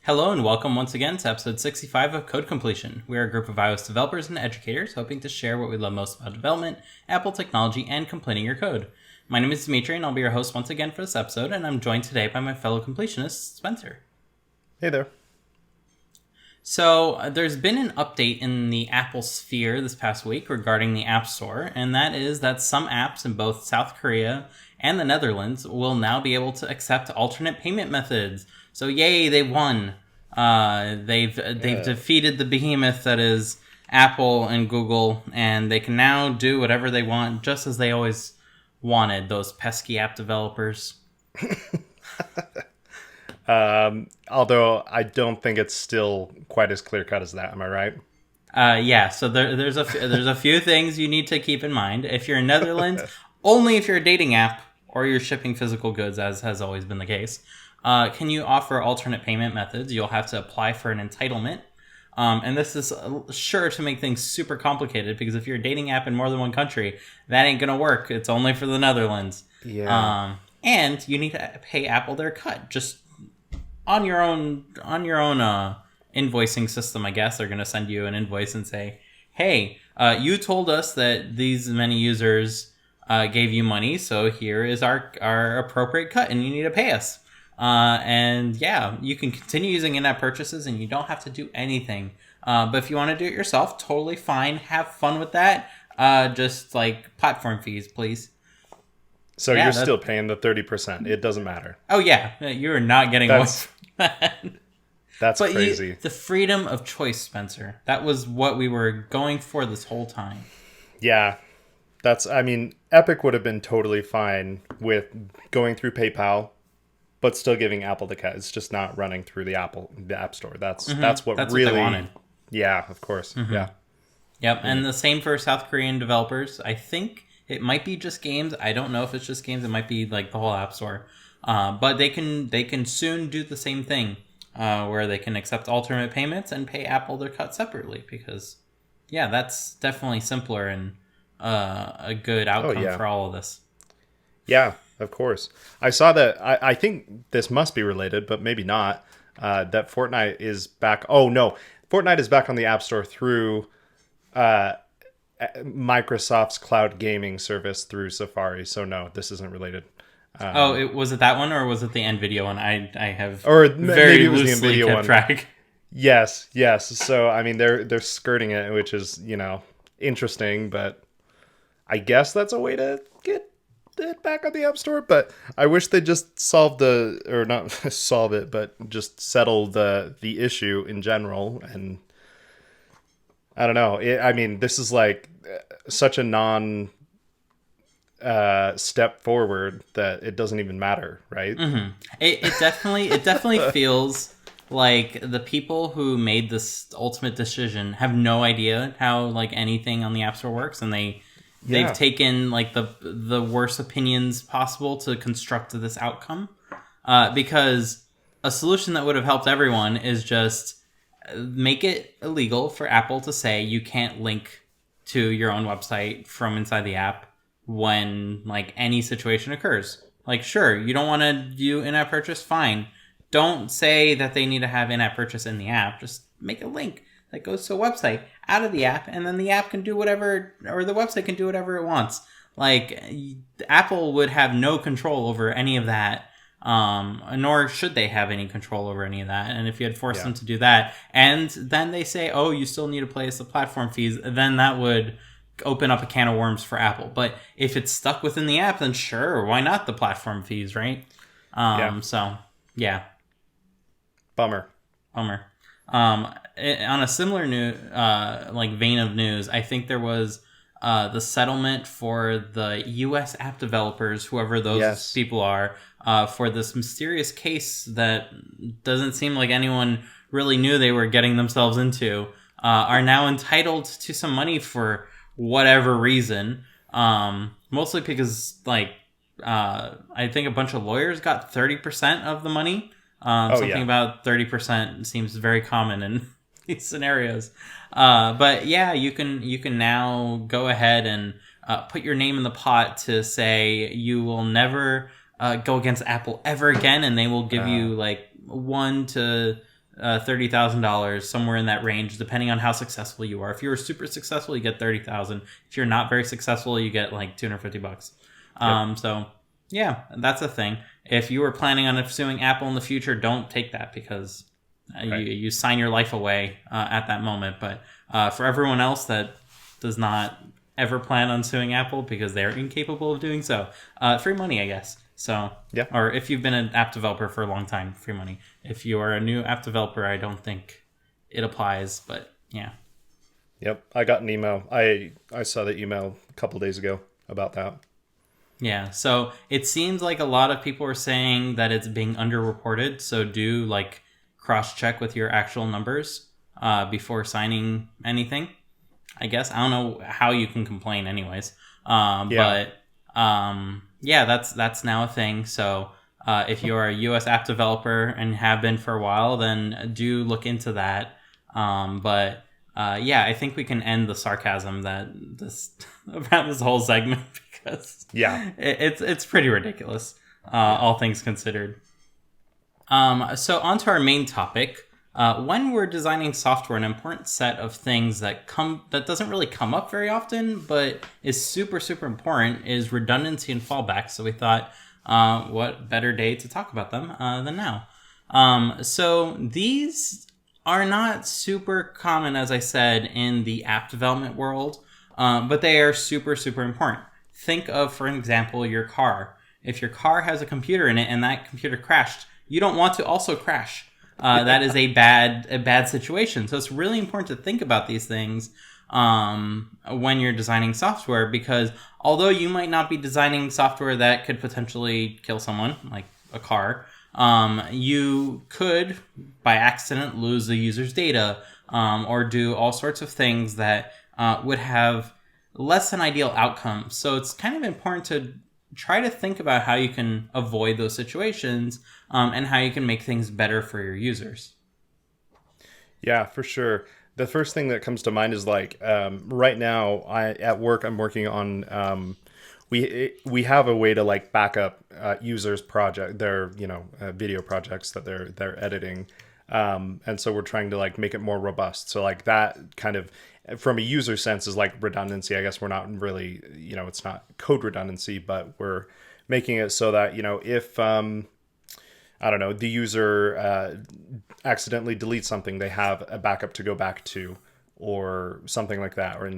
Hello and welcome once again to episode 65 of Code Completion. We are a group of iOS developers and educators hoping to share what we love most about development, Apple technology, and completing your code. My name is Dimitri and I'll be your host once again for this episode, and I'm joined today by my fellow completionist, Spencer. Hey there. So, there's been an update in the Apple sphere this past week regarding the App Store, and that is that some apps in both South Korea and the Netherlands will now be able to accept alternate payment methods. So yay, they won. They've defeated the behemoth that is Apple and Google, and they can now do whatever they want, just as they always wanted, those pesky app developers. Although I don't think it's still quite as clear-cut as that. Am I right? Yeah, so there's a few things you need to keep in mind. If you're in Netherlands, only if you're a dating app or you're shipping physical goods, as has always been the case. Can you offer alternate payment methods? You'll have to apply for an entitlement. And this is sure to make things super complicated, because if you're a dating app in more than one country, that ain't going to work. It's only for the Netherlands. Yeah. And you need to pay Apple their cut. Just on your own invoicing system, I guess. They're going to send you an invoice and say, hey, you told us that these many users gave you money, so here is our appropriate cut, and you need to pay us. And yeah, you can continue using in-app purchases and you don't have to do anything. But if you want to do it yourself, totally fine. Have fun with that. Just like platform fees, please. So yeah, you're still paying the 30%. It doesn't matter. Oh yeah, you're not getting away from that. That's crazy. The freedom of choice, Spencer. That was what we were going for this whole time. Yeah. Epic would have been totally fine with going through PayPal, but still giving Apple the cut. It's just not running through the App Store. That's what really they wanted. Yeah, of course. Mm-hmm. Yeah. Yep, and the same for South Korean developers. I think it might be just games. I don't know if it's just games. It might be like the whole App Store. But they can soon do the same thing, where they can accept alternate payments and pay Apple their cut separately, because yeah, that's definitely simpler and a good outcome for all of this. Yeah, of course. I saw that. I think this must be related, but maybe not. That Fortnite is back. Oh, no. Fortnite is back on the App Store through Microsoft's cloud gaming service through Safari. So, no, this isn't related. Was it that one, or was it the NVIDIA one? I have or very maybe it was loosely the NVIDIA kept one. track. Yes. So, they're skirting it, which is, interesting, but I guess that's a way to get it back on the App Store. But I wish they just not solve it, but just settle the issue in general. And I don't know. This is like such a non step forward that it doesn't even matter, right? Mm-hmm. It definitely feels like the people who made this ultimate decision have no idea how like anything on the App Store works, and they've taken like the worst opinions possible to construct this outcome. Because a solution that would have helped everyone is just make it illegal for Apple to say you can't link to your own website from inside the app when like any situation occurs. Like, sure, you don't want to do in-app purchase, fine. Don't say that they need to have in-app purchase in the app. Just make a link that goes to a website out of the app, and then the app can do whatever, or the website can do whatever it wants. Like, Apple would have no control over any of that, nor should they have any control over any of that. And if you had forced them to do that, and then they say, oh, you still need to pay us the platform fees, then that would open up a can of worms for Apple. But if it's stuck within the app, then sure, why not the platform fees, right? So, yeah. Bummer. On a similar vein of news, I think there was the settlement for the U.S. app developers, whoever those people are, for this mysterious case that doesn't seem like anyone really knew they were getting themselves into, are now entitled to some money for whatever reason. Mostly because, I think a bunch of lawyers got 30% of the money. About 30% seems very common in these scenarios. But yeah, you can now go ahead and put your name in the pot to say you will never go against Apple ever again, and they will give you like 1 to $30,000, somewhere in that range, depending on how successful you are. If you're super successful, you get 30,000. If you're not very successful, you get like $250. Yep. So yeah, that's a thing. If you were planning on suing Apple in the future, don't take that, because you sign your life away at that moment. But for everyone else that does not ever plan on suing Apple because they're incapable of doing so, free money, I guess. So, yeah. Or if you've been an app developer for a long time, free money. If you are a new app developer, I don't think it applies, but yeah. Yep. I got an email. I saw the email a couple days ago about that. Yeah, so it seems like a lot of people are saying that it's being underreported, so do like cross-check with your actual numbers before signing anything. I guess I don't know how you can complain, anyways. But that's now a thing. So if you're a U.S. app developer and have been for a while, then do look into that. I think we can end the sarcasm that about this whole segment, because it's pretty ridiculous, all things considered. So on to our main topic. When we're designing software, an important set of things that doesn't really come up very often, but is super, super important, is redundancy and fallbacks. So we thought, what better day to talk about them than now? So these are not super common, as I said, in the app development world, but they are super, super important. Think of, for example, your car. If your car has a computer in it and that computer crashed, you don't want to also crash. That is a bad situation. So it's really important to think about these things when you're designing software, because although you might not be designing software that could potentially kill someone, like a car, you could, by accident, lose the user's data, or do all sorts of things that would have less than ideal outcomes. So it's kind of important to try to think about how you can avoid those situations, and how you can make things better for your users. Yeah, for sure. The first thing that comes to mind is like right now, at work I'm working on we have a way to like back up users' their video projects that they're editing, and so we're trying to like make it more robust. So like that kind of, from a user sense, is like redundancy. I guess we're not really, it's not code redundancy, but we're making it so that if I don't know, the user accidentally deletes something, they have a backup to go back to, or something like that, or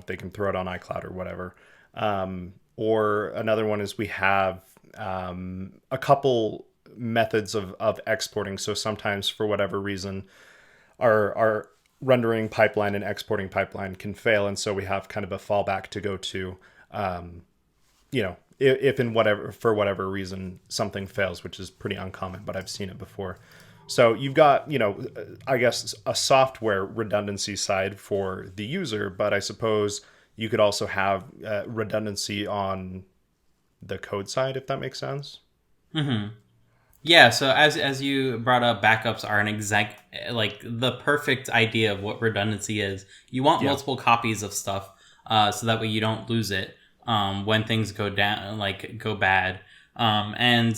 they can throw it on iCloud or whatever. Or another one is we have a couple methods of exporting. So sometimes, for whatever reason, our rendering pipeline and exporting pipeline can fail, and so we have kind of a fallback to go to. If for whatever reason something fails, which is pretty uncommon, but I've seen it before. So you've got, I guess, a software redundancy side for the user, but I suppose you could also have redundancy on the code side, if that makes sense. Mm-hmm. Yeah, so as you brought up, backups are like the perfect idea of what redundancy is. You want multiple copies of stuff, so that way you don't lose it when things go down, like go bad. And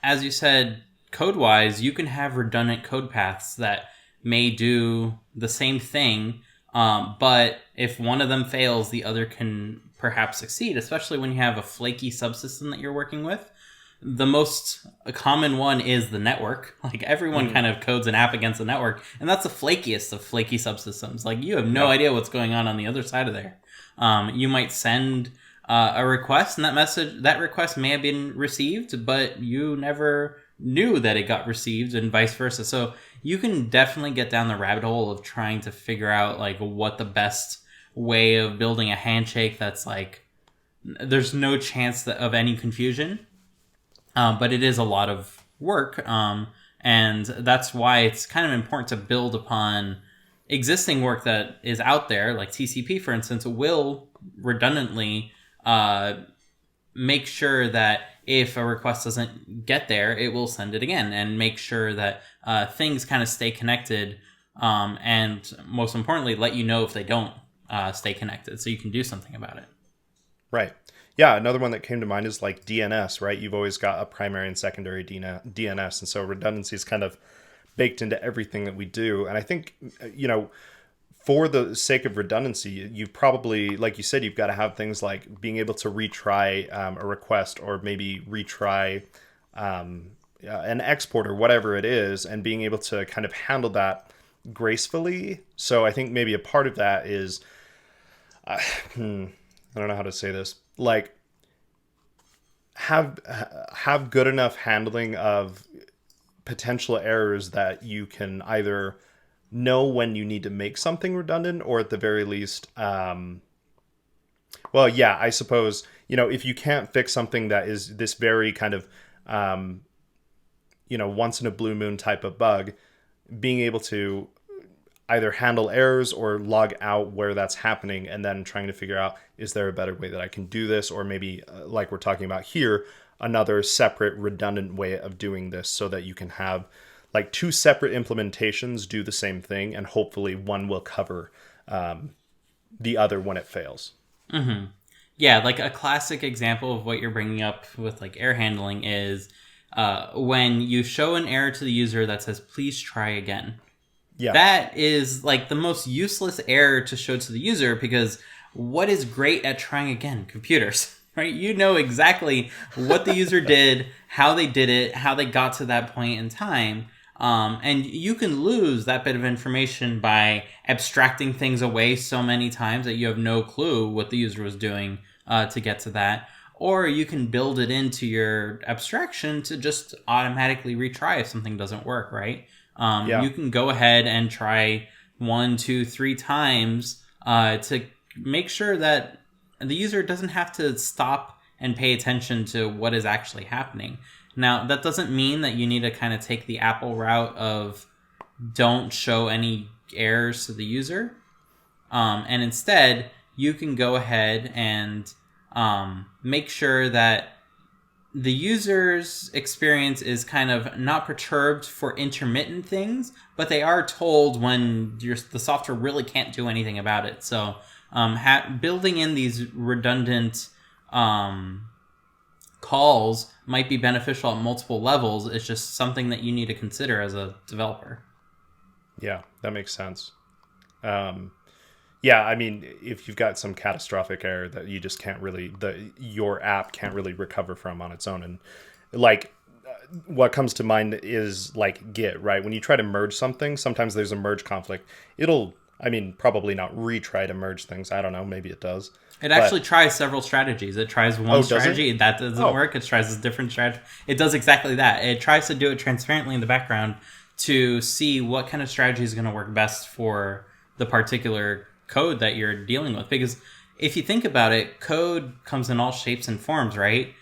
as you said, code-wise, you can have redundant code paths that may do the same thing, but if one of them fails, the other can perhaps succeed, especially when you have a flaky subsystem that you're working with. The most common one is the network. Like everyone kind of codes an app against the network, and that's the flakiest of flaky subsystems. Like you have no idea what's going on the other side of there. You might send a request, and that request may have been received, but you never knew that it got received, and vice versa. So you can definitely get down the rabbit hole of trying to figure out like what the best way of building a handshake that's like there's no chance of any confusion. But it is a lot of work, and that's why it's kind of important to build upon existing work that is out there, like TCP, for instance, will redundantly make sure that if a request doesn't get there, it will send it again, and make sure that things kind of stay connected, and most importantly, let you know if they don't stay connected, so you can do something about it. Right. Yeah, another one that came to mind is like DNS, right? You've always got a primary and secondary DNS, and so redundancy is kind of baked into everything that we do. And I think, for the sake of redundancy, you probably, like you said, you've got to have things like being able to retry a request, or maybe retry an export or whatever it is, and being able to kind of handle that gracefully. So I think maybe a part of that is, I don't know how to say this, like have good enough handling of potential errors that you can either know when you need to make something redundant, or at the very least, I suppose, if you can't fix something that is this very kind of, once in a blue moon type of bug, being able to either handle errors or log out where that's happening, and then trying to figure out, is there a better way that I can do this? Or maybe, like we're talking about here, another separate redundant way of doing this, so that you can have like two separate implementations do the same thing, and hopefully one will cover the other when it fails. Mm-hmm. Yeah, like a classic example of what you're bringing up with like error handling is when you show an error to the user that says, please try again. Yeah. That is like the most useless error to show to the user, because what is great at trying again? Computers, right? You know exactly what the user did, how they did it, how they got to that point in time. And you can lose that bit of information by abstracting things away so many times that you have no clue what the user was doing to get to that. Or you can build it into your abstraction to just automatically retry if something doesn't work, right? You can go ahead and try 1, 2, 3 times to make sure that the user doesn't have to stop and pay attention to what is actually happening. Now, that doesn't mean that you need to kind of take the Apple route of don't show any errors to the user. And instead, you can go ahead and make sure that the user's experience is kind of not perturbed for intermittent things, but they are told when the software really can't do anything about it. So building in these redundant calls might be beneficial at multiple levels. It's just something that you need to consider as a developer. Yeah, that makes sense. Yeah, I mean, if you've got some catastrophic error that you just can't really, your app can't really recover from on its own. And like, what comes to mind is like Git, right? When you try to merge something, sometimes there's a merge conflict. Probably not retry to merge things. I don't know, maybe it does. It actually tries several strategies. It tries one strategy, that doesn't work. It tries a different strategy. It does exactly that. It tries to do it transparently in the background to see what kind of strategy is going to work best for the particular code that you're dealing with. Because if you think about it, code comes in all shapes and forms, right?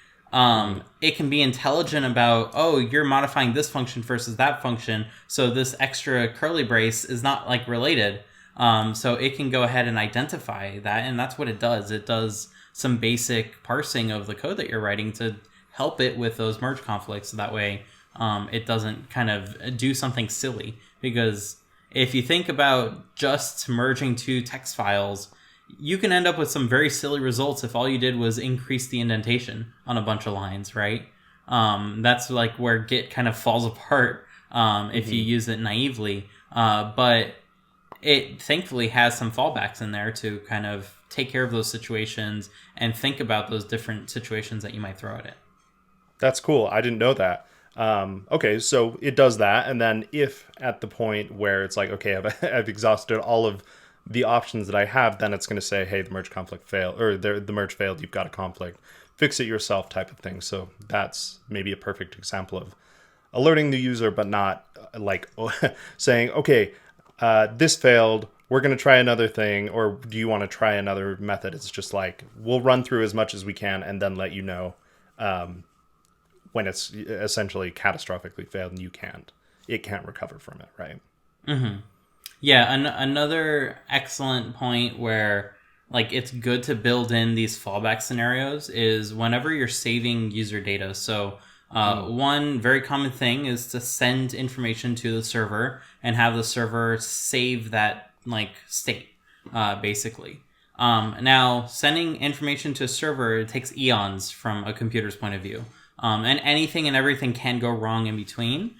It can be intelligent about, you're modifying this function versus that function, so this extra curly brace is not like related. So it can go ahead and identify that, and that's what it does. It does some basic parsing of the code that you're writing to help it with those merge conflicts, so that way it doesn't kind of do something silly. Because if you think about just merging two text files, you can end up with some very silly results if all you did was increase the indentation on a bunch of lines, right? That's like where Git kind of falls apart if you use it naively. But it thankfully has some fallbacks in there to kind of take care of those situations and think about those different situations that you might throw at it. That's cool. I didn't know that. Okay, so it does that, and then if at the point where it's like, okay, I've exhausted all of the options that I have, then it's going to say, hey, the merge conflict failed, or the merge failed, you've got a conflict, fix it yourself type of thing. So that's maybe a perfect example of alerting the user, but not like saying, okay, this failed, we're going to try another thing, or do you want to try another method? It's just like, we'll run through as much as we can and then let you know when it's essentially catastrophically failed and it can't recover from it, right? Mm-hmm. Yeah, another excellent point where like it's good to build in these fallback scenarios is whenever you're saving user data. So one very common thing is to send information to the server and have the server save that like state, basically. Now, sending information to a server, it takes eons from a computer's point of view. And anything and everything can go wrong in between.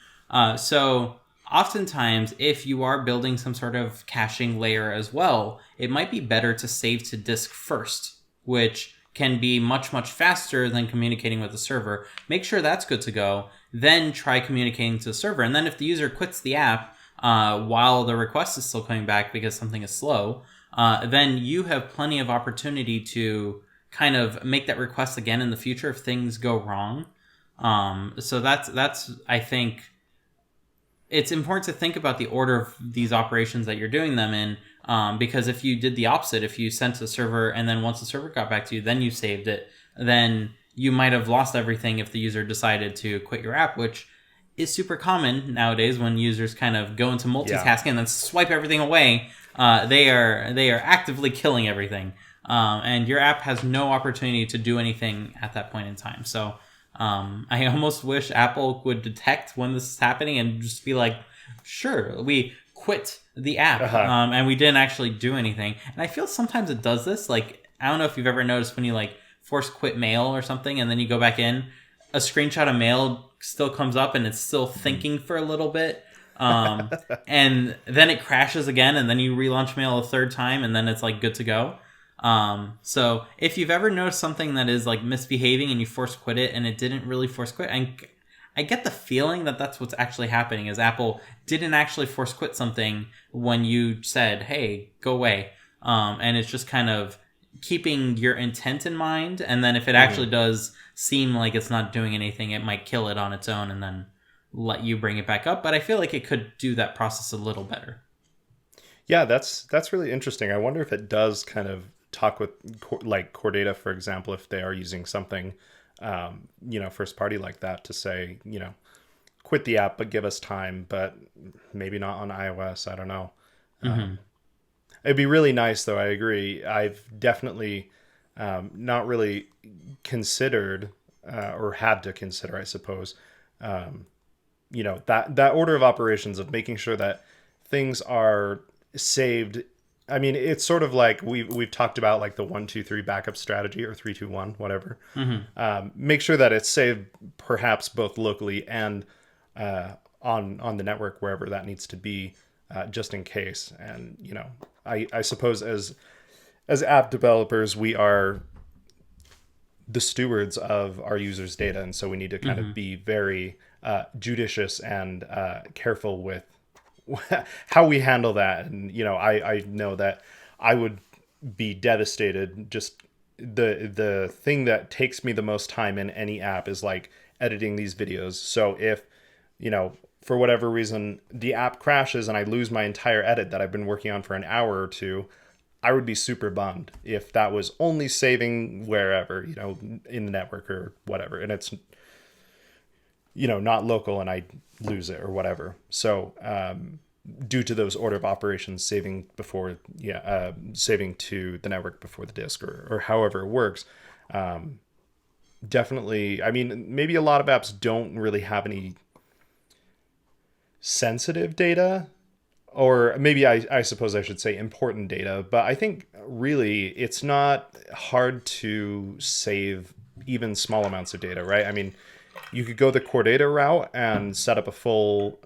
So oftentimes, if you are building some sort of caching layer as well, it might be better to save to disk first, which can be much, much faster than communicating with the server. Make sure that's good to go. Then try communicating to the server. And then if the user quits the app while the request is still coming back because something is slow, then you have plenty of opportunity to kind of make that request again in the future if things go wrong. So that's I think it's important to think about the order of these operations that you're doing them in, because if you did the opposite, if you sent to the server and then once the server got back to you, then you saved it, then you might have lost everything if the user decided to quit your app, which is super common nowadays when users kind of go into multitasking and then swipe everything away. They are actively killing everything, and your app has no opportunity to do anything at that point in time. So I almost wish Apple would detect when this is happening and just be like, sure, we quit the app, and we didn't actually do anything. And I feel sometimes it does this. Like, I don't know if you've ever noticed when you like force quit mail or something and then you go back in, a screenshot of mail still comes up and it's still thinking for a little bit. And then it crashes again and then you relaunch mail a third time and then it's like good to go. So if you've ever noticed something that is like misbehaving and you force quit it and it didn't really force quit, I get the feeling that that's what's actually happening, is Apple didn't actually force quit something when you said, hey, go away. And it's just kind of keeping your intent in mind. And then if it actually does seem like it's not doing anything, it might kill it on its own and then let you bring it back up. But I feel like it could do that process a little better. Yeah, that's really interesting. I wonder if it does kind of talk with like Core Data, for example, if they are using something, first party like that to say, quit the app, but give us time, but maybe not on iOS. I don't know. It'd be really nice, though. I agree. I've definitely not really considered or had to consider, I suppose, that order of operations of making sure that things are saved. I mean, it's sort of like we've talked about, like the 1-2-3 backup strategy, or 3-2-1, whatever. Make sure that it's saved perhaps both locally and on the network, wherever that needs to be, just in case. And I suppose as app developers, we are the stewards of our users' data, and so we need to kind of be very judicious and careful with how we handle that. And I know that I would be devastated. Just the thing that takes me the most time in any app is like editing these videos. So if for whatever reason the app crashes and I lose my entire edit that I've been working on for an hour or two, I would be super bummed if that was only saving wherever, in the network or whatever, and it's not local and I lose it or whatever. So due to those order of operations, saving to the network before the disk, or however it works, definitely. I mean, maybe a lot of apps don't really have any sensitive data, or maybe I suppose I should say important data, but I think really it's not hard to save even small amounts of data, right? I mean, you could go the Core Data route and set up a full,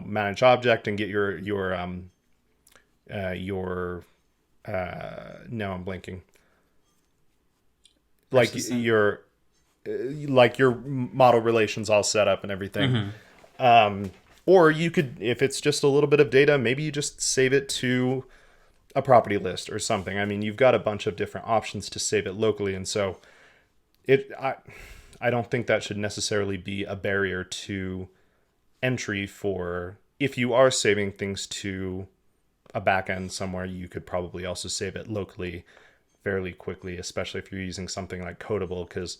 manage object and get your now I'm blanking. Like your model relations all set up and everything. Or you could, if it's just a little bit of data, maybe you just save it to a property list or something. I mean, you've got a bunch of different options to save it locally. And so I don't think that should necessarily be a barrier to entry for, if you are saving things to a backend somewhere, you could probably also save it locally fairly quickly, especially if you're using something like Codable, because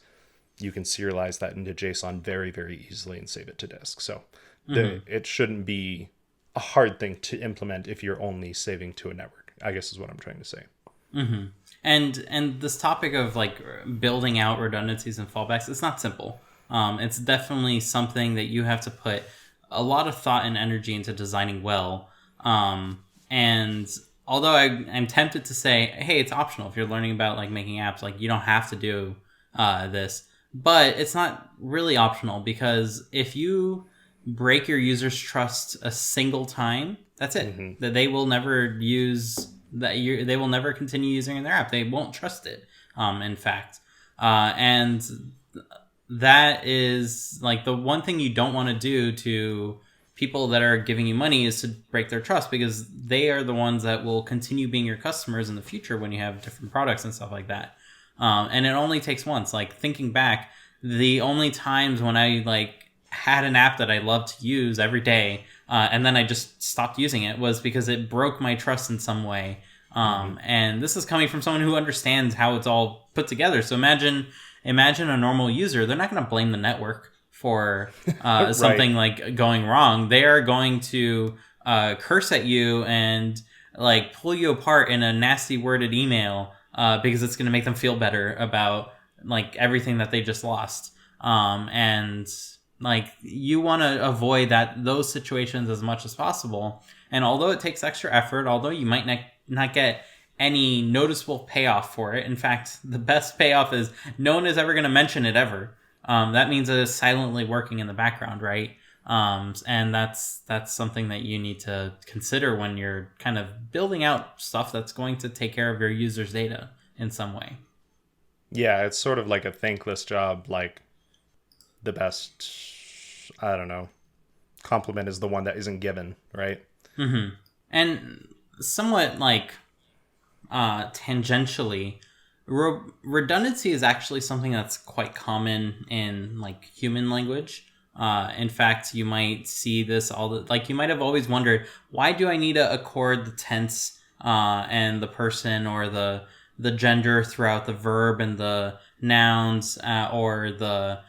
you can serialize that into JSON very, very easily and save it to disk. So it shouldn't be a hard thing to implement if you're only saving to a network, I guess is what I'm trying to say. And this topic of like building out redundancies and fallbacks, it's not simple. It's definitely something that you have to put a lot of thought and energy into designing well. And although I'm tempted to say, hey, it's optional if you're learning about like making apps, like you don't have to do this, but it's not really optional, because if you break your users' trust a single time, that's it. That they will never use that. They will never continue using their app. They won't trust it. In fact, and that is like the one thing you don't want to do to people that are giving you money is to break their trust, because they are the ones that will continue being your customers in the future when you have different products and stuff like that. And it only takes once. Like, thinking back, the only times when I like had an app that I loved to use every day, and then I just stopped using it, was because it broke my trust in some way. And this is coming from someone who understands how it's all put together. So imagine a normal user. They're not going to blame the network for something like going wrong. They are going to curse at you and like pull you apart in a nasty worded email because it's going to make them feel better about like everything that they just lost. And like, you want to avoid those situations as much as possible. And although it takes extra effort, although you might not get any noticeable payoff for it, in fact, the best payoff is no one is ever going to mention it ever. That means that it's silently working in the background, right? And that's something that you need to consider when you're kind of building out stuff that's going to take care of your users' data in some way. Yeah, it's sort of like a thankless job. Like, the best, I don't know, compliment is the one that isn't given, right? Mm-hmm. And somewhat like tangentially, redundancy is actually something that's quite common in like human language. In fact, you might see this you might have always wondered, why do I need to accord the tense and the person or the gender throughout the verb and the nouns or the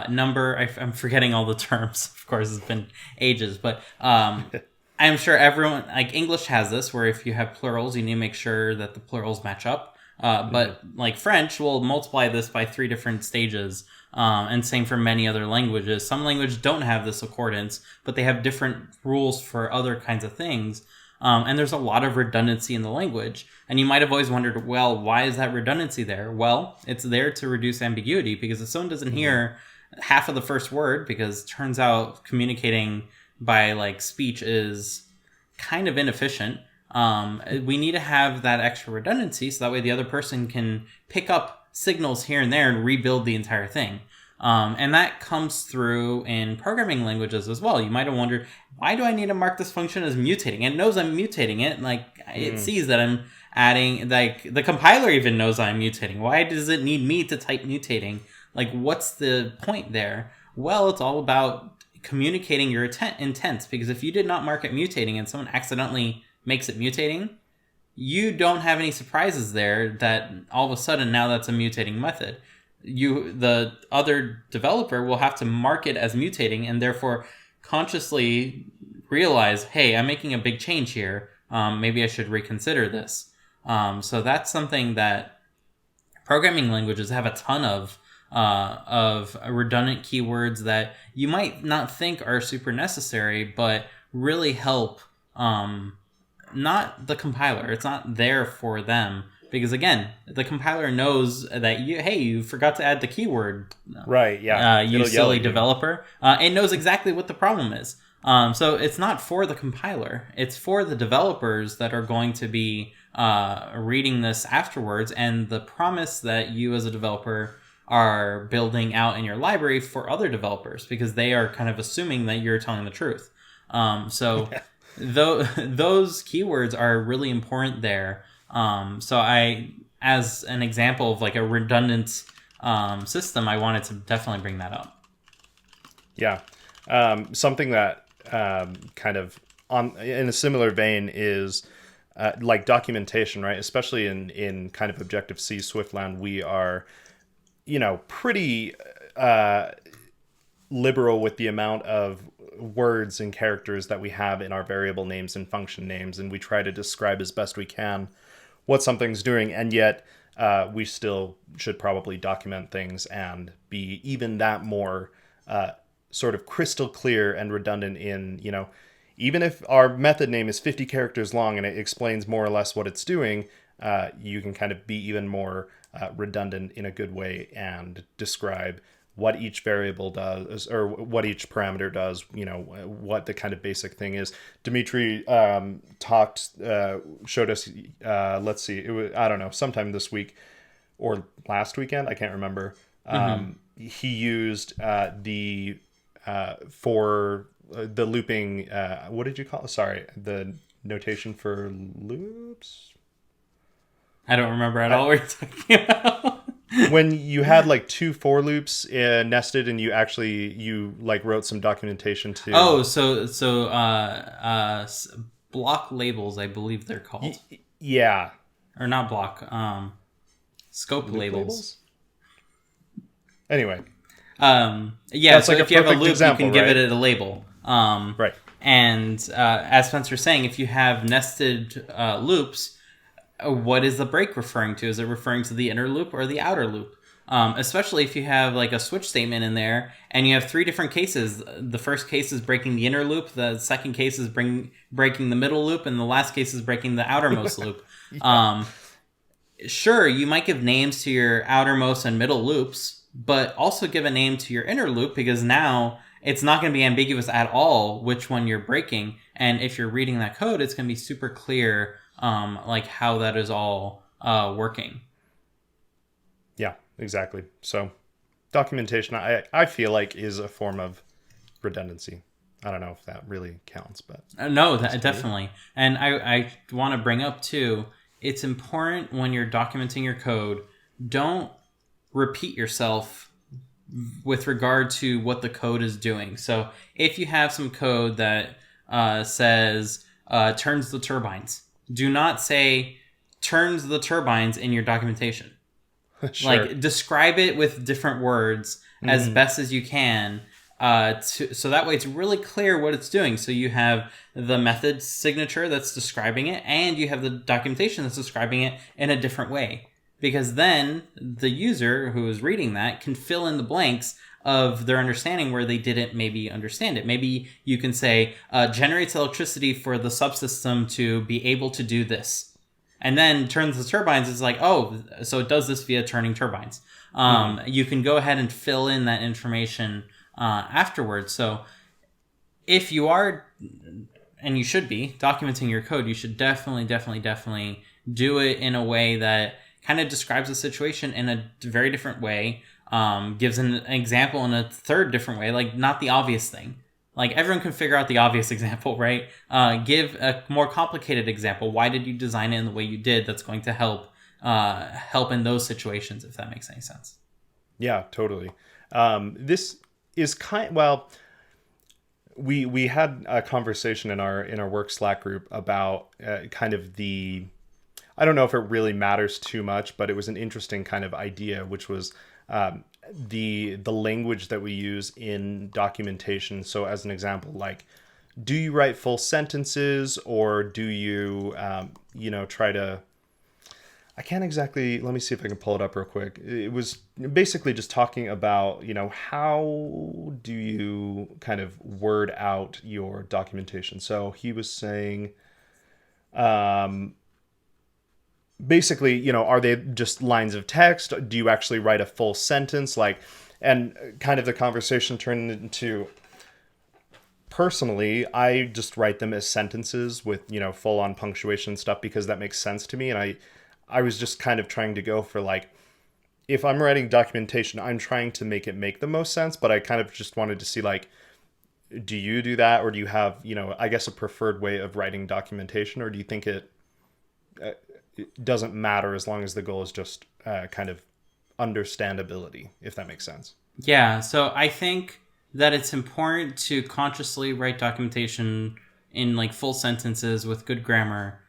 number. I'm forgetting all the terms. Of course, it's been ages, but I'm sure everyone, like, English has this, where if you have plurals, you need to make sure that the plurals match up. But like French will multiply this by 3 different stages. And same for many other languages. Some languages don't have this accordance, but they have different rules for other kinds of things. And there's a lot of redundancy in the language. And you might have always wondered, well, why is that redundancy there? Well, it's there to reduce ambiguity, because if someone doesn't hear half of the first word, because it turns out communicating by like speech is kind of inefficient, we need to have that extra redundancy so that way the other person can pick up signals here and there and rebuild the entire thing. And that comes through in programming languages as well. You might have wondered, why do I need to mark this function as mutating? It knows I'm mutating it. Like, it sees that I'm adding, like, the compiler even knows I'm mutating. Why does it need me to type mutating? Like, what's the point there? Well, it's all about communicating your intent, because if you did not mark it mutating and someone accidentally makes it mutating, you don't have any surprises there that all of a sudden now that's a mutating method. The other developer will have to mark it as mutating and therefore consciously realize, hey, I'm making a big change here. Maybe I should reconsider this. So that's something that programming languages have a ton of redundant keywords that you might not think are super necessary, but really help not the compiler. It's not there for them. Because again, the compiler knows that you forgot to add the keyword. Right, yeah. You silly developer. It knows exactly what the problem is. So it's not for the compiler. It's for the developers that are going to be reading this afterwards, and the promise that you as a developer are building out in your library for other developers, because they are kind of assuming that you're telling the truth. So those keywords are really important there. So as an example of like a redundant system, I wanted to definitely bring that up. Yeah. Something that kind of in a similar vein is like documentation, right? Especially in kind of Objective-C Swiftland, we are, pretty liberal with the amount of words and characters that we have in our variable names and function names, and we try to describe as best we can what something's doing, and yet we still should probably document things and be even that more sort of crystal clear and redundant in, even if our method name is 50 characters long and it explains more or less what it's doing, you can kind of be even more redundant in a good way and describe what each variable does or what each parameter does, what the kind of basic thing is. Dimitri showed us, let's see, it was, I don't know, sometime this week or last weekend, I can't remember. He used for the looping, what did you call it? Sorry, the notation for loops? I don't remember at all what you're talking about. When you had like 2 for loops nested, and you wrote some documentation to. So block labels, I believe they're called. Yeah. Or not block. Scope labels. Anyway. Yeah. So if you have a loop, example, you can give it a label. Right. And as Spencer's saying, if you have nested loops, what is the break referring to? Is it referring to the inner loop or the outer loop? Especially if you have like a switch statement in there and you have 3 different cases. The first case is breaking the inner loop. The second case is breaking the middle loop. And the last case is breaking the outermost loop. Yeah. Sure, you might give names to your outermost and middle loops, but also give a name to your inner loop, because now it's not going to be ambiguous at all which one you're breaking. And if you're reading that code, it's going to be super clear like how that is all working. Yeah, exactly. So documentation, I feel like, is a form of redundancy. I don't know if that really counts, but no, that definitely. And I want to bring up too, it's important when you're documenting your code, don't repeat yourself with regard to what the code is doing. So if you have some code that says turns the turbines, do not say turns the turbines in your documentation. Sure. Like, describe it with different words as best as you can, so that way it's really clear what it's doing. So you have the method signature that's describing it, and you have the documentation that's describing it in a different way. Because then the user who is reading that can fill in the blanks of their understanding where they didn't maybe understand it. Maybe you can say, generates electricity for the subsystem to be able to do this. And then turns the turbines is like, oh, so it does this via turning turbines. You can go ahead and fill in that information afterwards. So if you are, and you should be, documenting your code, you should definitely do it in a way that kind of describes the situation in a very different way, gives an example in a third different way, like not the obvious thing. Like, everyone can figure out the obvious example, right? Give a more complicated example. Why did you design it in the way you did? That's going to help in those situations, if that makes any sense. Yeah, totally. This is we had a conversation in our work Slack group about kind of the, I don't know if it really matters too much, but it was an interesting kind of idea, which was the language that we use in documentation. So as an example, like, do you write full sentences, or do you try to, I can't exactly, let me see if I can pull it up real quick. It was basically just talking about, how do you kind of word out your documentation. So he was saying, basically, are they just lines of text? Do you actually write a full sentence? And kind of the conversation turned into, personally, I just write them as sentences with, full on punctuation and stuff, because that makes sense to me. And I was just kind of trying to go for, like, if I'm writing documentation, I'm trying to make it make the most sense, but I kind of just wanted to see, like, do you do that? Or do you have, I guess, a preferred way of writing documentation? Or do you think it doesn't matter as long as the goal is just kind of understandability, if that makes sense? Yeah, so I think that it's important to consciously write documentation in like full sentences with good grammar,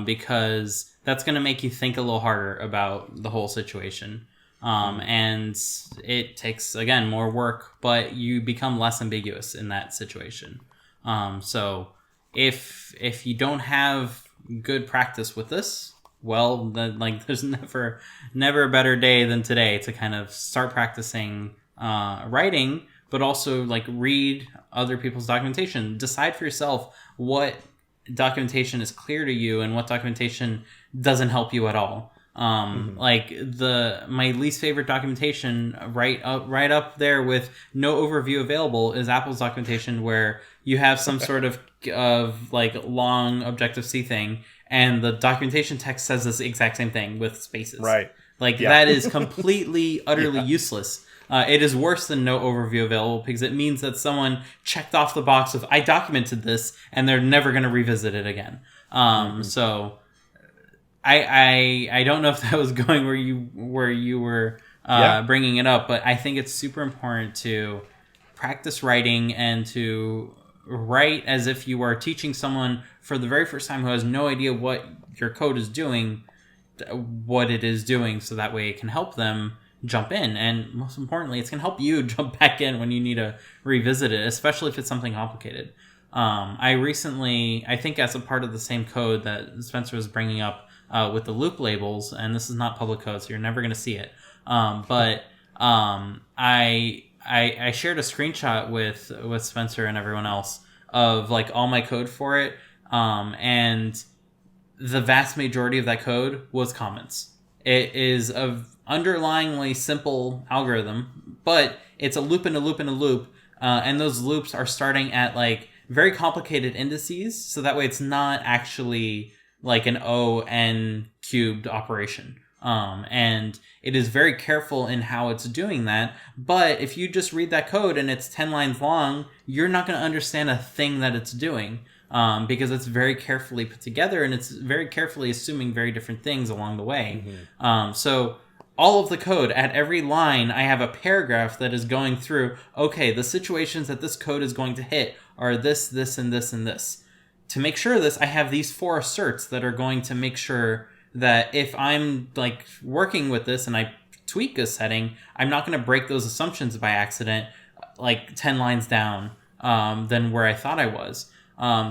because that's going to make you think a little harder about the whole situation. And it takes, again, more work, but you become less ambiguous in that situation. So if you don't have good practice with this, well, then, like, there's never a better day than today to kind of start practicing writing, but also, like, read other people's documentation. Decide for yourself what documentation is clear to you and what documentation doesn't help you at all. Like my least favorite documentation right up there with no overview available is Apple's documentation, where you have some sort of like long Objective-C thing, and the documentation text says this exact same thing with spaces. Right. Like that is completely, utterly useless. It is worse than no overview available, because it means that someone checked off the box of I documented this, and they're never going to revisit it again. So I don't know if that was going where you were bringing it up, but I think it's super important to practice writing and to write as if you are teaching someone for the very first time who has no idea what your code is doing, what it is doing, so that way it can help them jump in, and most importantly, it's going to help you jump back in when you need to revisit it, especially if it's something complicated. I recently, I think as a part of the same code that Spencer was bringing up with the loop labels, and this is not public code, so you're never going to see it, but I shared a screenshot with Spencer and everyone else of like all my code for it, and the vast majority of that code was comments. It is a underlyingly simple algorithm, but it's a loop and a loop and a loop, and those loops are starting at like very complicated indices, so that way it's not actually like an O(n) cubed operation. And it is very careful in how it's doing that, but if you just read that code and it's 10 lines long, you're not going to understand a thing that it's doing, because it's very carefully put together, and it's very carefully assuming very different things along the way. So all of the code, at every line, I have a paragraph that is going through, okay, the situations that this code is going to hit are this, this, and this, and this. To make sure of this, I have these 4 asserts that are going to make sure that if I'm like working with this and I tweak a setting, I'm not going to break those assumptions by accident, like 10 lines down than where I thought I was.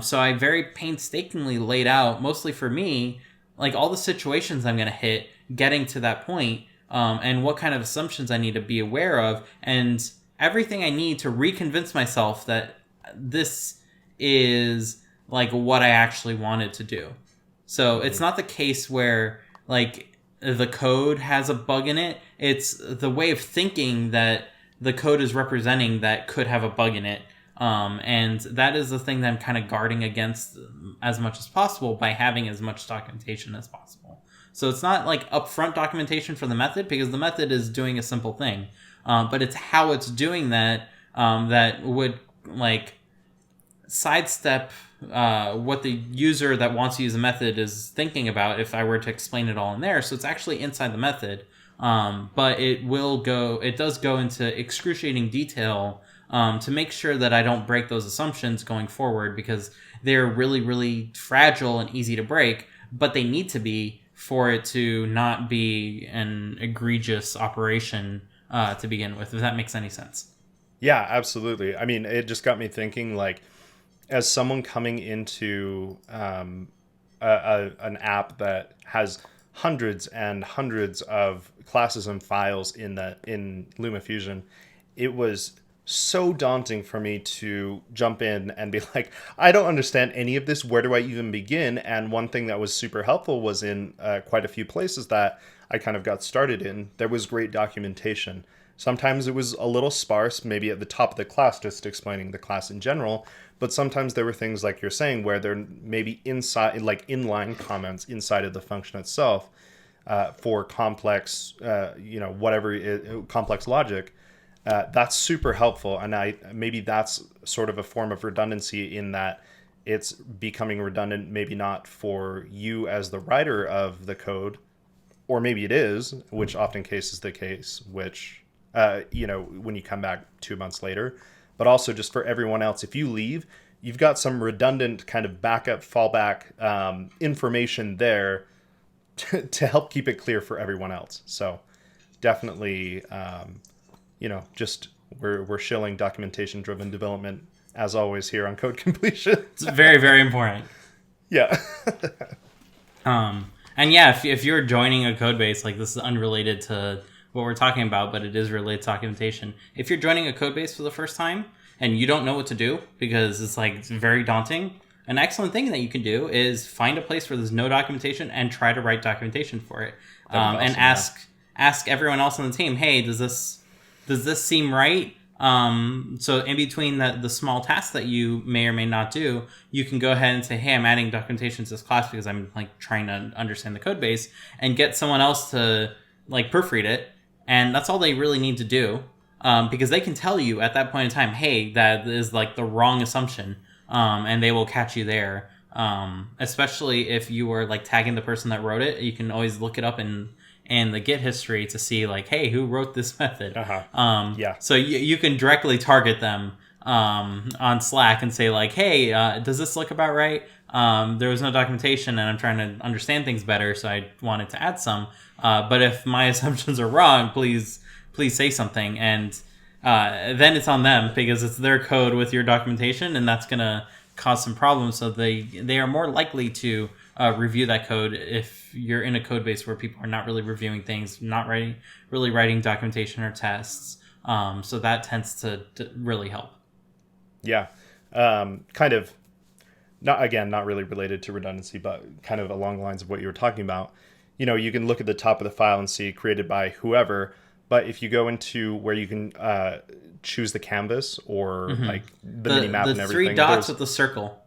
So I very painstakingly laid out, mostly for me, like all the situations I'm going to hit getting to that point, and what kind of assumptions I need to be aware of, and everything I need to reconvince myself that this is like what I actually wanted to do. So it's not the case where like the code has a bug in it. It's the way of thinking that the code is representing that could have a bug in it. And that is the thing that I'm kind of guarding against as much as possible by having as much documentation as possible. So it's not like upfront documentation for the method, because the method is doing a simple thing. But it's how it's doing that that would like sidestep what the user that wants to use a method is thinking about if I were to explain it all in there. So it's actually inside the method, but it does go into excruciating detail to make sure that I don't break those assumptions going forward, because they're really, really fragile and easy to break, but they need to be for it to not be an egregious operation to begin with, if that makes any sense. Yeah, absolutely. I mean, it just got me thinking, like, as someone coming into an app that has hundreds and hundreds of classes and files in LumaFusion, it was so daunting for me to jump in and be like, I don't understand any of this. Where do I even begin? And one thing that was super helpful was in quite a few places that I kind of got started in, there was great documentation. Sometimes it was a little sparse, maybe at the top of the class, just explaining the class in general. But sometimes there were things like you're saying, where there may be inside, like inline comments inside of the function itself for complex, complex logic. That's super helpful. And maybe that's sort of a form of redundancy, in that it's becoming redundant, maybe not for you as the writer of the code, or maybe it is, which often case is the case, which, when you come back 2 months later, but also just for everyone else. If you leave, you've got some redundant kind of backup, fallback information there to help keep it clear for everyone else. So definitely, just we're shilling documentation-driven development, as always, here on Code Completion. It's very, very important. Yeah. And yeah, if you're joining a code base, like, this is unrelated to what we're talking about, but it is related to documentation. If you're joining a code base for the first time and you don't know what to do because it's very daunting, an excellent thing that you can do is find a place where there's no documentation and try to write documentation for it. Awesome, and ask everyone else on the team, hey, does this seem right? So in between the small tasks that you may or may not do, you can go ahead and say, hey, I'm adding documentation to this class because I'm like trying to understand the code base, and get someone else to like proofread it. And that's all they really need to do. Because they can tell you at that point in time, hey, that is like the wrong assumption. And they will catch you there. Especially if you were like tagging the person that wrote it, you can always look it up in the Git history to see like, hey, who wrote this method? So you can directly target them on Slack and say like, hey, does this look about right? There was no documentation and I'm trying to understand things better, so I wanted to add some. But if my assumptions are wrong, please say something. And then it's on them because it's their code with your documentation, and that's going to cause some problems. So they are more likely to review that code if you're in a code base where people are not really reviewing things, not really writing documentation or tests. So that tends to really help. Yeah. Kind of, not really related to redundancy, but kind of along the lines of what you were talking about. You know, you can look at the top of the file and see created by whoever, but if you go into where you can choose the canvas or like the mini map and everything. The 3 dots with the circle.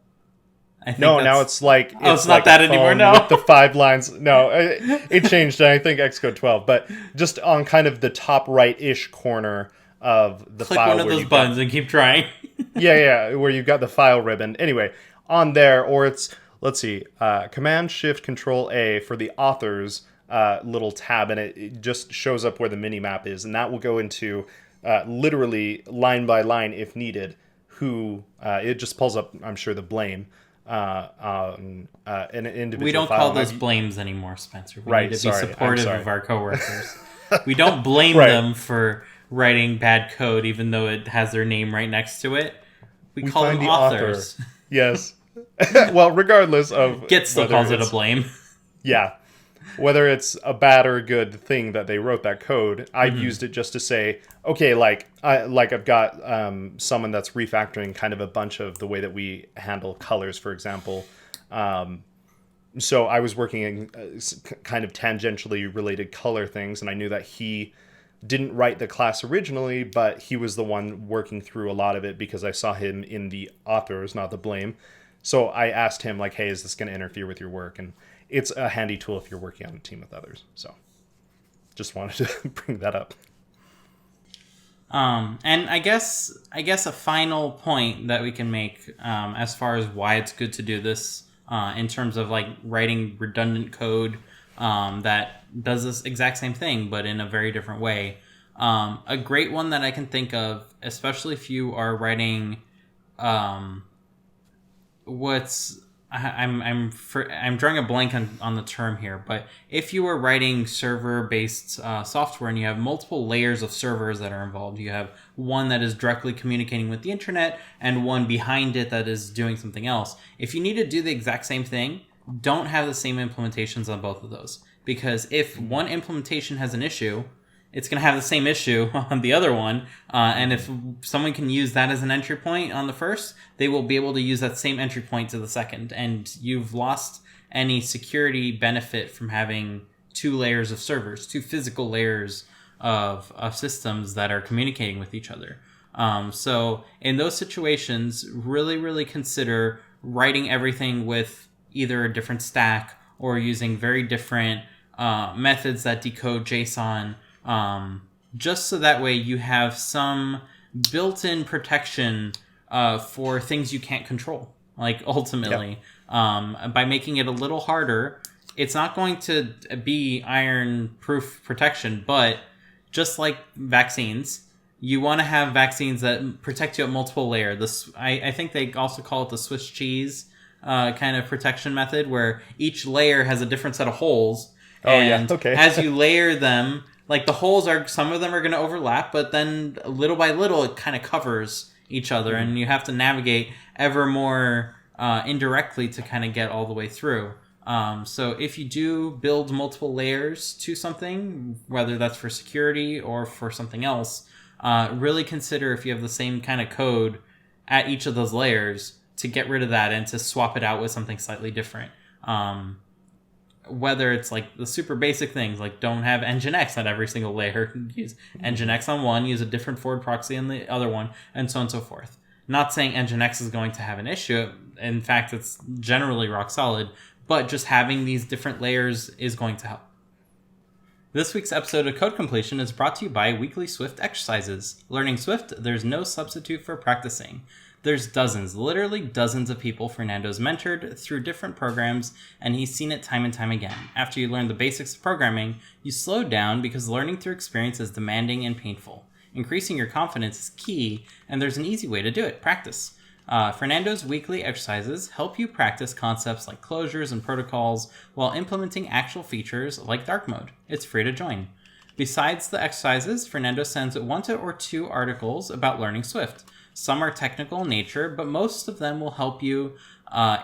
Now it's like... it's not that anymore, no. With the 5 lines. No, it changed, I think, Xcode 12. But just on kind of the top right-ish corner of the Click file. Click one of those buttons and keep trying. yeah, where you've got the file ribbon. Anyway, on there, or it's, let's see, Command-Shift-Control-A for the author's little tab, and it just shows up where the mini-map is. And that will go into literally line by line, if needed, it just pulls up, I'm sure, the blame. An individual we don't file. call those blames anymore, Spencer. We need to be supportive of our coworkers. We don't blame them for writing bad code, even though it has their name right next to it. We call them the authors. Yes. Well, regardless of... Git still calls it a blame. Yeah. Whether it's a bad or a good thing that they wrote that code, I've used it just to say, okay, I've got someone that's refactoring kind of a bunch of the way that we handle colors, for example. So I was working in kind of tangentially related color things, and I knew that he didn't write the class originally, but he was the one working through a lot of it because I saw him in the authors, not the blame. So I asked him, like, hey, is this going to interfere with your work? And it's a handy tool if you're working on a team with others. So just wanted to bring that up. And I guess a final point that we can make as far as why it's good to do this in terms of like writing redundant code that does this exact same thing, but in a very different way. A great one that I can think of, especially if you are writing I'm drawing a blank on the term here, but if you are writing server-based software and you have multiple layers of servers that are involved, you have one that is directly communicating with the internet and one behind it that is doing something else. If you need to do the exact same thing, don't have the same implementations on both of those. Because if one implementation has an issue, it's going to have the same issue on the other one. And if someone can use that as an entry point on the first, they will be able to use that same entry point to the second. And you've lost any security benefit from having 2 layers of servers, 2 physical layers of systems that are communicating with each other. So in those situations, really, really consider writing everything with either a different stack or using very different methods that decode JSON, just so that way you have some built-in protection for things you can't control. Like ultimately, by making it a little harder, it's not going to be iron-proof protection, but just like vaccines, you want to have vaccines that protect you at multiple layers. I think they also call it the Swiss cheese kind of protection method, where each layer has a different set of holes. As you layer them, like the holes some of them are going to overlap, but then little by little it kind of covers each other, and you have to navigate ever more indirectly to kind of get all the way through. So if you do build multiple layers to something, whether that's for security or for something else, really consider if you have the same kind of code at each of those layers, to get rid of that and to swap it out with something slightly different. Whether it's like the super basic things, like don't have Nginx on every single layer, use Nginx on one, use a different forward proxy on the other one, and so on and so forth. Not saying Nginx is going to have an issue. In fact, it's generally rock solid, but just having these different layers is going to help. This week's episode of Code Completion is brought to you by Weekly Swift Exercises. Learning Swift, there's no substitute for practicing. There's dozens, literally dozens of people Fernando's mentored through different programs, and he's seen it time and time again. After you learn the basics of programming, you slow down because learning through experience is demanding and painful. Increasing your confidence is key, and there's an easy way to do it: practice. Fernando's weekly exercises help you practice concepts like closures and protocols while implementing actual features like dark mode. It's free to join. Besides the exercises, Fernando sends 1 or 2 articles about learning Swift. Some are technical in nature, but most of them will help you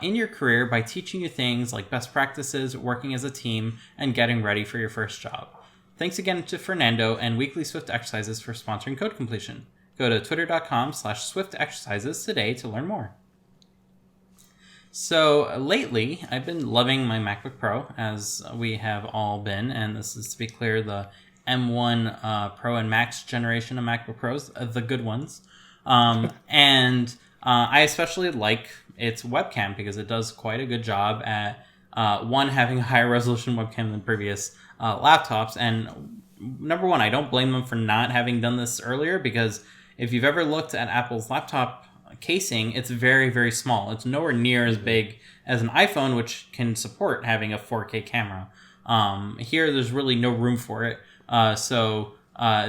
in your career by teaching you things like best practices, working as a team, and getting ready for your first job. Thanks again to Fernando and Weekly Swift Exercises for sponsoring Code Completion. Go to twitter.com/SwiftExercises today to learn more. So lately, I've been loving my MacBook Pro, as we have all been, and this is, to be clear, the M1 Pro and Max generation of MacBook Pros, the good ones. And I especially like its webcam because it does quite a good job at, having a higher resolution webcam than previous laptops. And number one, I don't blame them for not having done this earlier, because if you've ever looked at Apple's laptop casing, it's very, very small. It's nowhere near as big as an iPhone, which can support having a 4K camera. Here, there's really no room for it. So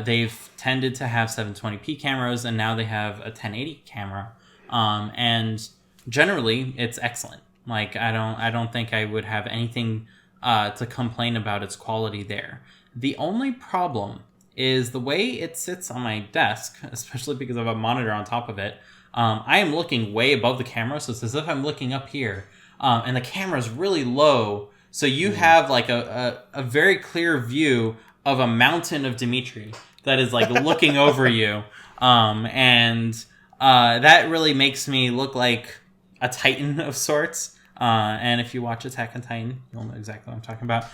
they've tended to have 720p cameras, and now they have a 1080 camera. And generally, it's excellent. Like, I don't think I would have anything to complain about its quality there. The only problem is the way it sits on my desk, especially because I have a monitor on top of it. I am looking way above the camera, so it's as if I'm looking up here. And the camera's really low, so you have like a very clear view of a mountain of Dimitri that is like looking over you. And that really makes me look like a Titan of sorts. And if you watch Attack on Titan, you'll know exactly what I'm talking about.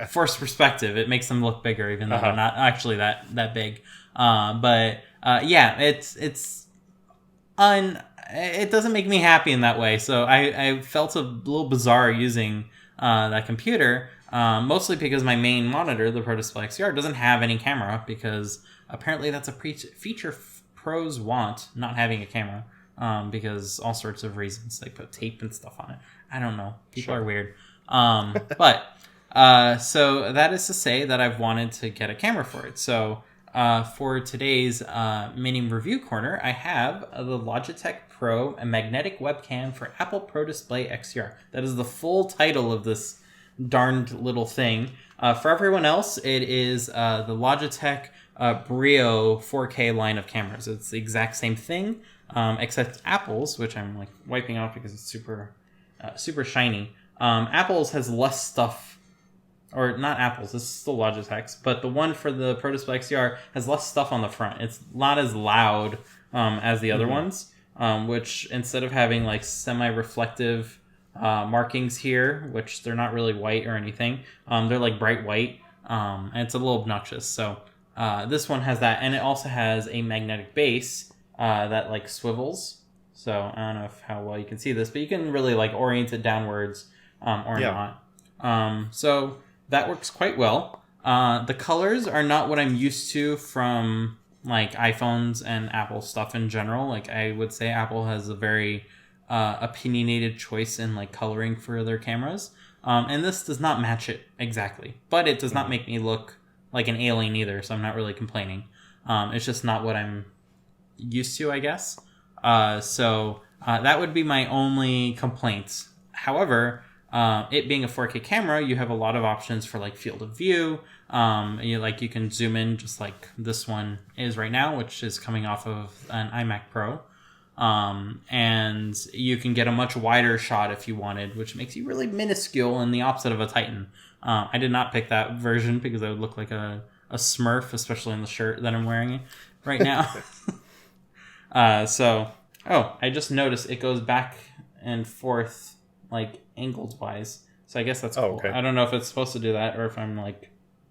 Forced perspective, it makes them look bigger, even though they're not actually that big. It doesn't make me happy in that way. So I felt a little bizarre using that computer, mostly because my main monitor, the Pro Display XDR, doesn't have any camera, because apparently that's a feature pros want, not having a camera. Because all sorts of reasons. They put tape and stuff on it. I don't know. People are weird. So that is to say that I've wanted to get a camera for it. So for today's mini review corner, I have the Logitech Pro, a magnetic webcam for Apple Pro Display XDR. That is the full title of this darned little thing. For everyone else, it is the Logitech BRIO 4K line of cameras. It's the exact same thing. Except Apple's, which I'm like wiping off because it's super shiny. Apple's has less stuff, or not Apple's, this is still Logitech's, but the one for the Pro Display XDR has less stuff on the front. It's not as loud as the other ones, which instead of having like semi-reflective markings here, which they're not really white or anything, they're like bright white, and it's a little obnoxious. So this one has that, and it also has a magnetic base that like swivels. So I don't know how well you can see this, but you can really like orient it downwards or not. So that works quite well. The colors are not what I'm used to from like iPhones and Apple stuff in general. Like I would say Apple has a very opinionated choice in like coloring for their cameras. And this does not match it exactly, but it does not make me look like an alien either. So I'm not really complaining. It's just not what I'm used to, I guess. So that would be my only complaint. However, it being a 4K camera, you have a lot of options for like field of view. You can zoom in just like this one is right now, which is coming off of an iMac Pro. And you can get a much wider shot if you wanted, which makes you really minuscule and the opposite of a Titan. I did not pick that version because I would look like a Smurf, especially in the shirt that I'm wearing right now. So Oh, I just noticed it goes back and forth, like, angles-wise. So I guess that's cool. Oh, okay. I don't know if it's supposed to do that or if I'm, like,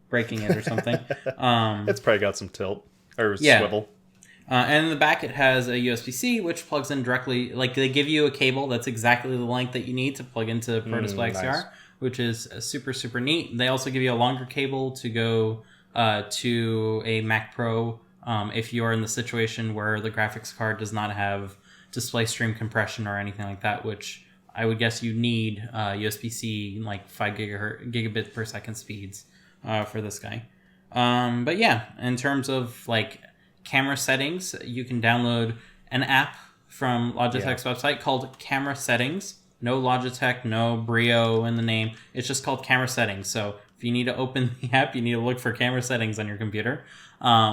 breaking it or something. It's probably got some tilt or swivel. And in the back, it has a USB-C, which plugs in directly. Like, they give you a cable that's exactly the length that you need to plug into Pro Display XDR, nice. Which is super, super neat. They also give you a longer cable to go to a Mac Pro if you're in the situation where the graphics card does not have display stream compression or anything like that, which I would guess you need USB-C, like 5 gigabit per second speeds for this guy. But yeah, in terms of, like, camera settings, you can download an app from Logitech's website called Camera Settings. No Logitech, no BRIO in the name. It's just called Camera Settings. So if you need to open the app, you need to look for Camera Settings on your computer,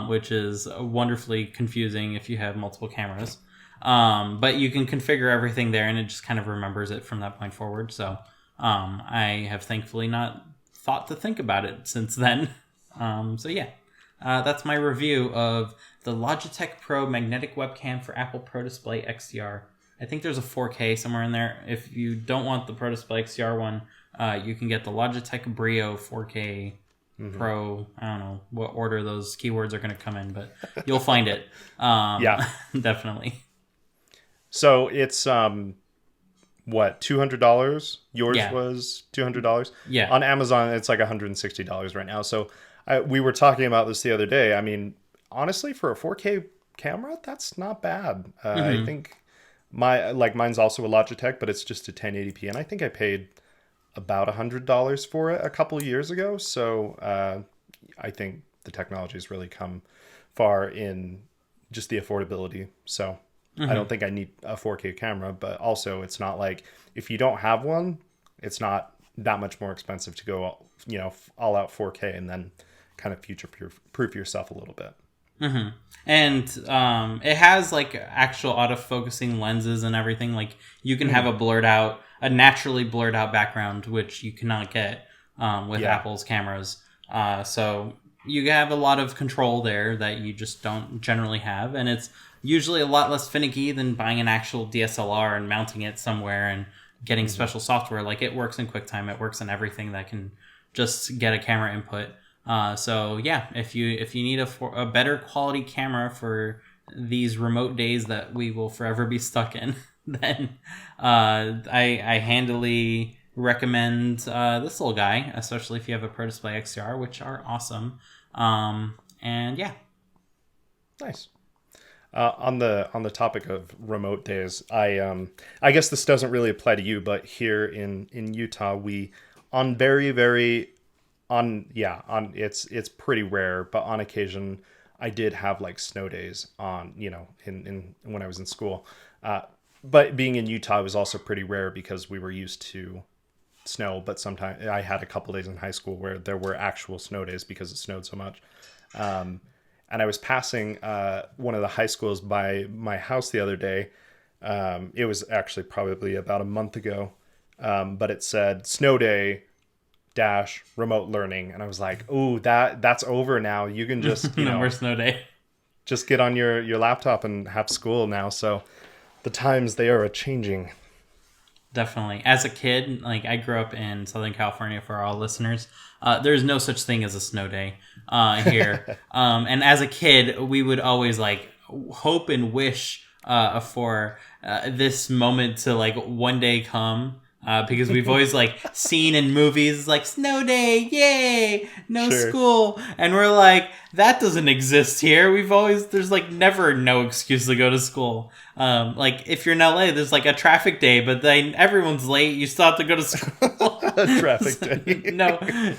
which is wonderfully confusing if you have multiple cameras. But you can configure everything there, and it just kind of remembers it from that point forward. So I have thankfully not thought to think about it since then. So yeah. That's my review of the Logitech Pro Magnetic Webcam for Apple Pro Display XDR. I think there's a 4K somewhere in there. If you don't want the Pro Display XDR one, you can get the Logitech BRIO 4K Pro. I don't know what order those keywords are going to come in, but you'll find it. Yeah. Definitely. So it's, what, $200? Yours was $200? Yeah. On Amazon, it's like $160 right now. So we were talking about this the other day. I mean, honestly, for a 4K camera, that's not bad. I think mine's also a Logitech, but it's just a 1080p, and I think I paid about $100 for it a couple years ago. So I think the technology has really come far in just the affordability. So I don't think I need a 4K camera, but also it's not like if you don't have one, it's not that much more expensive to go, all out 4K and then kind of future-proof yourself a little bit. And it has, like, actual auto-focusing lenses and everything. Like, you can have a naturally blurred out background, which you cannot get with Apple's cameras. So you have a lot of control there that you just don't generally have. And it's usually a lot less finicky than buying an actual DSLR and mounting it somewhere and getting special software. Like, it works in QuickTime. It works in everything that can just get a camera input. So yeah, if you need a better quality camera for these remote days that we will forever be stuck in, then I handily recommend this little guy, especially if you have a Pro Display XDR, which are awesome. And yeah, nice. On the topic of remote days, I guess this doesn't really apply to you, but here in Utah, we on it's pretty rare, but on occasion I did have like snow days on, in when I was in school. But being in Utah was also pretty rare because we were used to snow, but sometimes I had a couple days in high school where there were actual snow days because it snowed so much. And I was passing one of the high schools by my house the other day. It was actually probably about a month ago, but it said snow day - remote learning, and I was like, "Ooh, that's over now. You can just no more snow day. Just get on your laptop and have school now." So the times they are changing. Definitely. As a kid, like, I grew up in Southern California for all listeners. There's no such thing as a snow day here. And as a kid, we would always like hope and wish for this moment to like one day come. Because we've always like seen in movies like snow day, yay, no school, and we're like, that doesn't exist here. There's like never no excuse to go to school. Like if you're in LA, there's like a traffic day, but then everyone's late. You still have to go to school. Traffic day.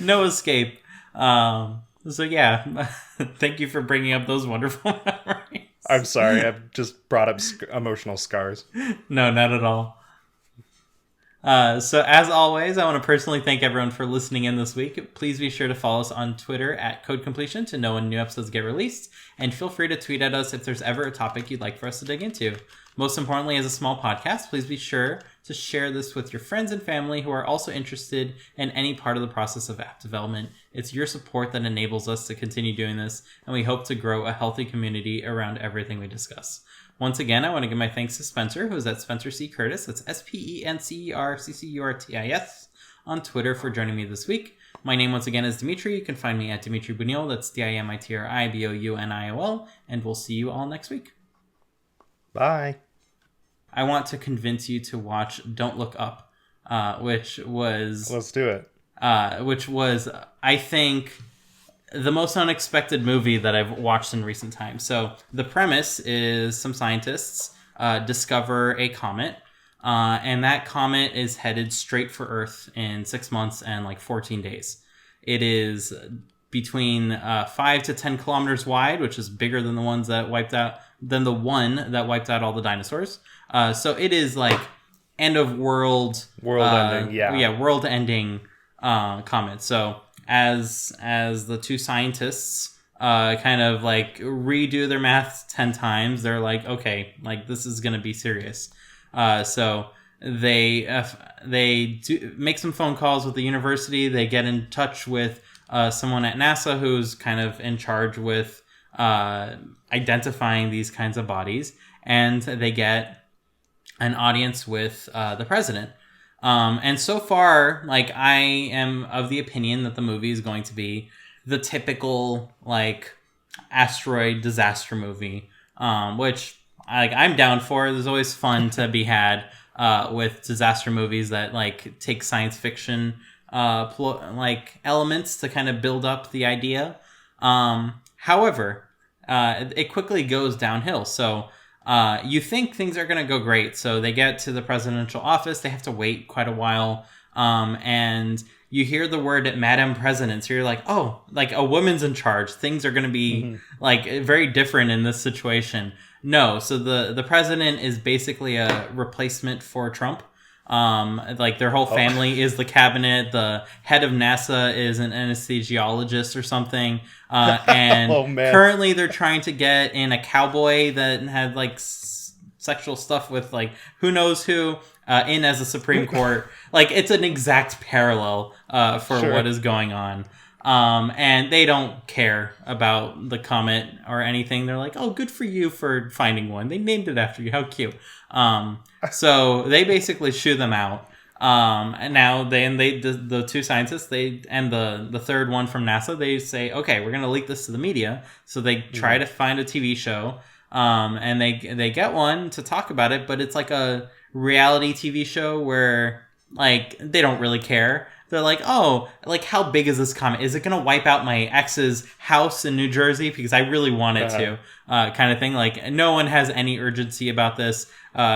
No escape. So yeah, thank you for bringing up those wonderful memories. I'm sorry, I've just brought up emotional scars. No, not at all. So as always, I want to personally thank everyone for listening in this week. Please be sure to follow us on Twitter at Code Completion to know when new episodes get released, and feel free to tweet at us if there's ever a topic you'd like for us to dig into. Most importantly, as a small podcast, please be sure to share this with your friends and family who are also interested in any part of the process of app development. It's your support that enables us to continue doing this, and we hope to grow a healthy community around everything we discuss. Once again, I want to give my thanks to Spencer, who's at Spencer C. Curtis. That's SpencerCurtis on Twitter for joining me this week. My name, once again, is Dimitri. You can find me at Dimitri Buniol. That's DimitriBouniol. And we'll see you all next week. Bye. I want to convince you to watch Don't Look Up, which was... Let's do it. Which was, I think, the most unexpected movie that I've watched in recent times. So the premise is some scientists discover a comet, and that comet is headed straight for Earth in 6 months and like 14 days. It is between 5 to 10 kilometers wide, which is bigger than the one that wiped out all the dinosaurs. So it is like end of world ending, world ending comet. So as the two scientists kind of like redo their math 10 times, they're like, okay, like this is gonna be serious. So they do make some phone calls with the university. They get in touch with someone at NASA who's kind of in charge with identifying these kinds of bodies, and they get an audience with the president. And so far, like, I am of the opinion that the movie is going to be the typical like asteroid disaster movie, which I'm down for. There's always fun to be had with disaster movies that like take science fiction like elements to kind of build up the idea. However, it quickly goes downhill. So you think things are going to go great. So they get to the presidential office. They have to wait quite a while. And you hear the word Madam President. So you're like, oh, like a woman's in charge. Things are going to be like very different in this situation. No. So the president is basically a replacement for Trump. Like their whole family is the cabinet. The head of NASA is an anesthesiologist or something. And currently they're trying to get in a cowboy that had like sexual stuff with like who knows who in as a Supreme Court. Like it's an exact parallel for what is going on. And they don't care about the comet or anything. They're like, oh, good for you for finding one. They named it after you. How cute. So they basically shoo them out. And now the two scientists, and the third one from NASA, they say, okay, we're going to leak this to the media. So they try to find a TV show. And they get one to talk about it, but it's like a reality TV show where like they don't really care. They're like, oh, like how big is this comet? Is it going to wipe out my ex's house in New Jersey? Because I really want it to, kind of thing. Like no one has any urgency about this.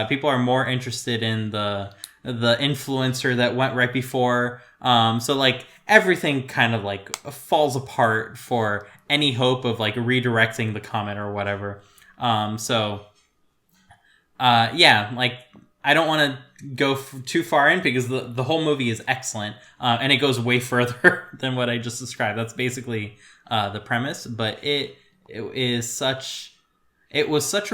People are more interested in the influencer that went right before. So like everything kind of like falls apart for any hope of like redirecting the comet or whatever. Like I don't want to go too far in because the whole movie is excellent, and it goes way further than what I just described. That's basically the premise, but it was such a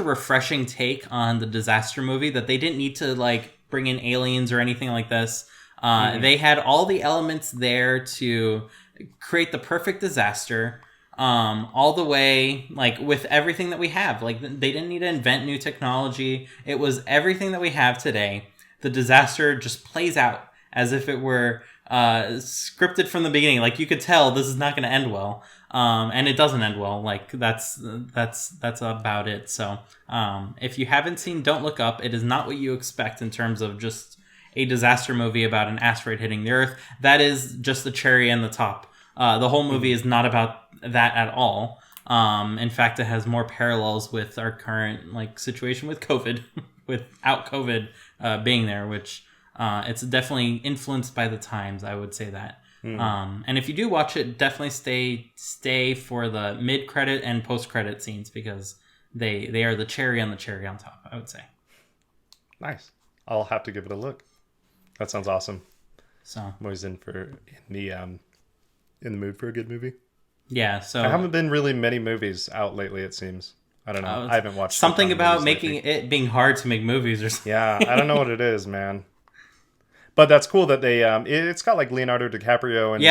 refreshing take on the disaster movie that they didn't need to like bring in aliens or anything like this. They had all the elements there to create the perfect disaster. All the way, like, with everything that we have. Like, they didn't need to invent new technology. It was everything that we have today. The disaster just plays out as if it were scripted from the beginning. Like, you could tell this is not going to end well. And it doesn't end well. Like, that's about it. So, if you haven't seen Don't Look Up, it is not what you expect in terms of just a disaster movie about an asteroid hitting the Earth. That is just the cherry on the top. The whole movie is not about that at all. In fact, it has more parallels with our current like situation with COVID, without COVID being there, which it's definitely influenced by the times. I would say that. And if you do watch it, definitely stay for the mid-credit and post-credit scenes because they are the cherry on top. I would say. Nice. I'll have to give it a look. That sounds awesome. So I'm always in the mood for a good movie. Yeah, so I haven't been really many movies out lately, it seems. I don't know. I haven't watched something about making it being hard to make movies or something. Yeah, I don't know what it is, man. But that's cool that they it's got like Leonardo DiCaprio and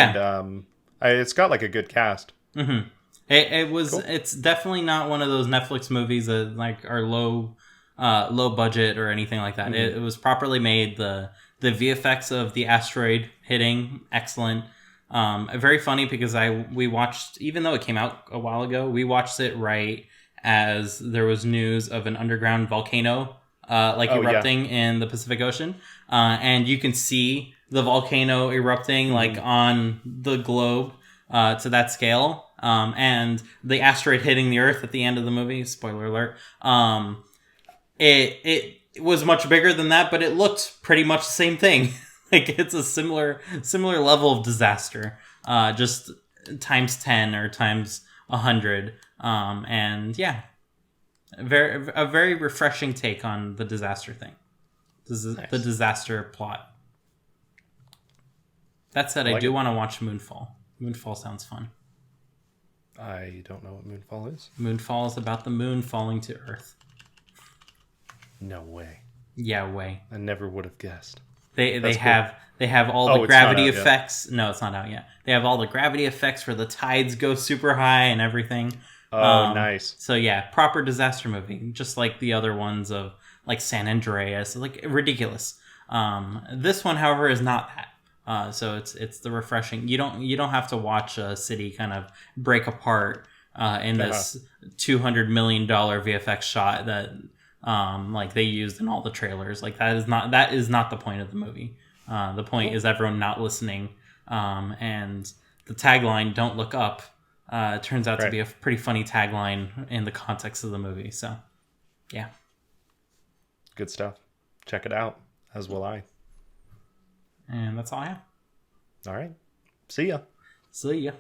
it's got like a good cast. Mm-hmm. It was cool. It's definitely not one of those Netflix movies that like are low low budget or anything like that. It was properly made. The VFX of the asteroid hitting, excellent. Very funny because we watched, even though it came out a while ago, we watched it right as there was news of an underground volcano erupting in the Pacific Ocean, and you can see the volcano erupting like on the globe to that scale, and the asteroid hitting the Earth at the end of the movie. Spoiler alert. It was much bigger than that, but it looked pretty much the same thing. Like it's a similar level of disaster, just times 10 or times 100, and yeah. A very refreshing take on the disaster thing. Nice. The disaster plot. That said, I do want to watch Moonfall. Moonfall sounds fun. I don't know what Moonfall is. Moonfall is about the moon falling to Earth. No way. Yeah, way. I never would have guessed. They have all the gravity effects. No, it's not out yet. They have all the gravity effects where the tides go super high and everything. Oh, nice. So yeah, proper disaster movie, just like the other ones of like San Andreas, like ridiculous. This one, however, is not that. So it's the refreshing. You don't have to watch a city kind of break apart in this $200 million VFX shot that like they used in all the trailers. Like that is not the point of the movie. The point is everyone not listening, and the tagline "Don't look up." It turns out to be a pretty funny tagline in the context of the movie. So, yeah. Good stuff. Check it out, as will I. And that's all I have. All right. See ya. See ya.